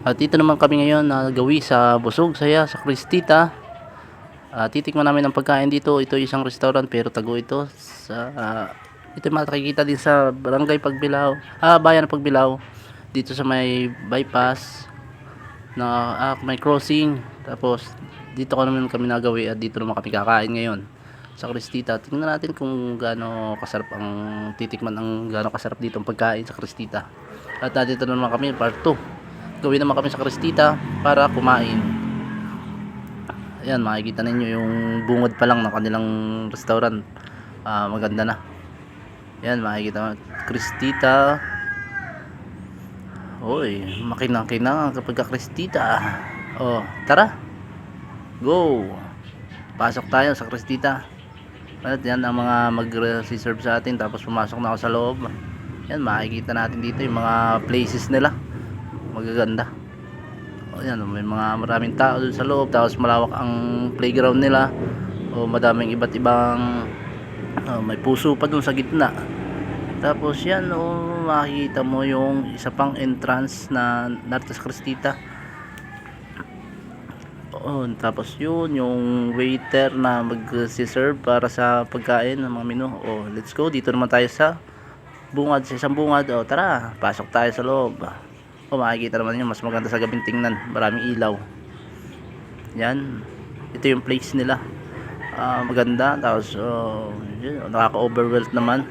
At dito naman kami ngayon na gawi sa Busog Saya sa Cristita. Titikman namin ang pagkain dito. Ito isang restaurant pero tago ito sa ito makikita din sa Barangay Pagbilao, Bayan ng Pagbilao, dito sa may bypass na may crossing. Tapos dito naman kami nagawi at dito naman kami kakain ngayon sa Cristita. Tingnan natin kung gaano kasarap ang titikman ang gaano kasarap dito ang pagkain sa Cristita. At dito naman kami part 2. Gawin naman kami sa Cristita para kumain. Ayan, makikita ninyo yung bungod pa lang ng kanilang restaurant. Maganda na. Ayan, makikita mo Cristita. Oy, makinang-kinang kapag ka Cristita. Oh, tara. Go. Pasok tayo sa Cristita. At yan ang mga mag-reserve sa atin. Tapos pumasok na ako sa loob. Yan, makikita natin dito yung mga places nila. Magaganda. Ayan, may maraming tao doon sa loob. Tapos malawak ang playground nila. Madaming iba't ibang may puso pa doon sa gitna. Tapos yan, makikita mo yung isa pang entrance na Nartas Cristita. Tapos yun, yung waiter na mag-serve para sa pagkain ng mga menu. Let's go. Dito naman tayo sa bungad, sa isang bungad. Tara, pasok tayo sa loob. Makikita naman nyo, mas maganda sa gabing tingnan, maraming ilaw. Yan, ito yung place nila. Maganda. Tapos nakaka-overwhelmed naman.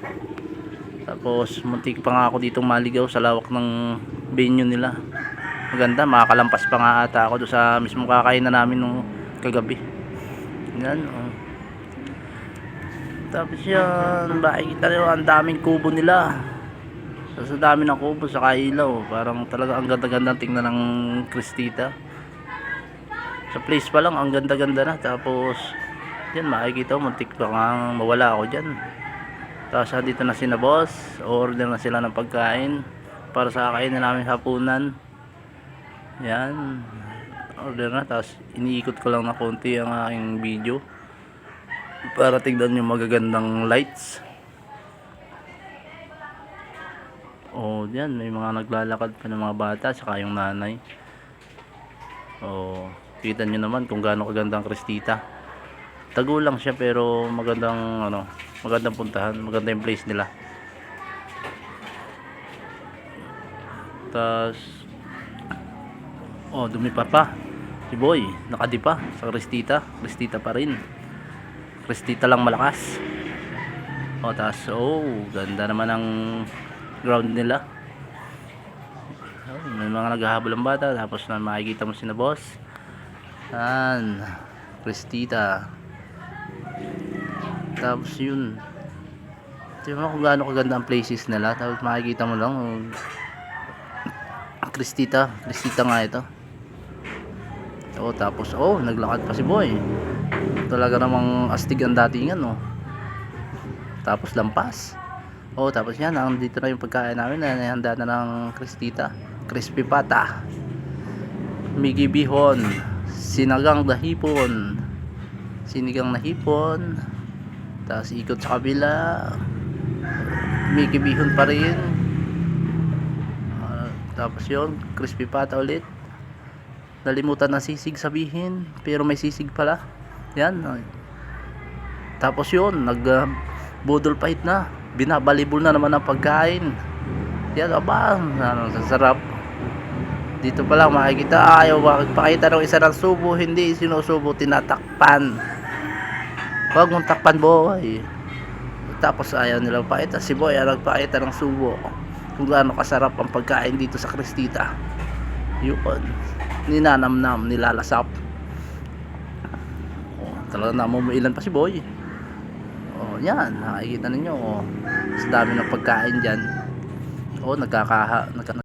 Tapos muntik pa nga ako ditong maligaw sa lawak ng venue nila. Maganda, makakalampas pa nga ata ako doon sa mismong kakainan namin nung kagabi. Yan. Tapos yan, makikita nyo ang daming kubo nila. Sa dami ng kubo sa ilaw, parang talaga ang ganda-ganda tingnan ng Cristita. Sa place pa lang ang ganda-ganda na. Tapos yan, makikita mo, muntik pa nga mawala ako dyan. Tapos dito na sina boss, order na sila ng pagkain para sa kainan namin hapunan. Yan, order na. Tapos iniikot ko lang na konti ang aking video para tignan yung magagandang lights. Yan, may mga naglalakad pa ng mga bata saka yung nanay. Kita nyo naman kung gaano kaganda ang Cristita. Tago lang siya pero magandang magandang puntahan, maganda yung place nila. Tapos dumi pa si Boy, nakadipa sa Cristita. Cristita pa rin, Cristita lang malakas. Tapos ganda naman ang ground nila. May mga naghahabol ng bata. Tapos na makikita mo sina boss. Yan, Cristita. Tapos yun, tingnan mo kung gaano kaganda ang places nila. Tapos makikita mo lang Cristita nga ito. Tapos naglakad pa si Boy. Talaga namang astig ang datingan. Tapos lampas. Tapos yan, dito na yung pagkain namin na handa na ng Cristita. Crispy pata, migi bihon, sinigang na hipon. Tapos ikot sa kabila, migi bihon pa rin. Tapos yun, crispy pata ulit. Nalimutan na sisig sabihin, pero may sisig pala. Yan. Tapos yun, budol fight na. Binabalibol na naman ang pagkain. Yan, sasarap. Dito pa lang makikita, ayaw makipakita ng isa ng subo, hindi sinusubo, tinatakpan. Huwag mong takpan, boy. Tapos ayaw nilang pakita, si Boy nagpakita ng subo kung gaano kasarap ang pagkain dito sa Cristita. Yun, ninanamnam, nilalasap. Talaga namumuilan pa si Boy. Yan, nakikita ninyo sa dami ng pagkain dyan.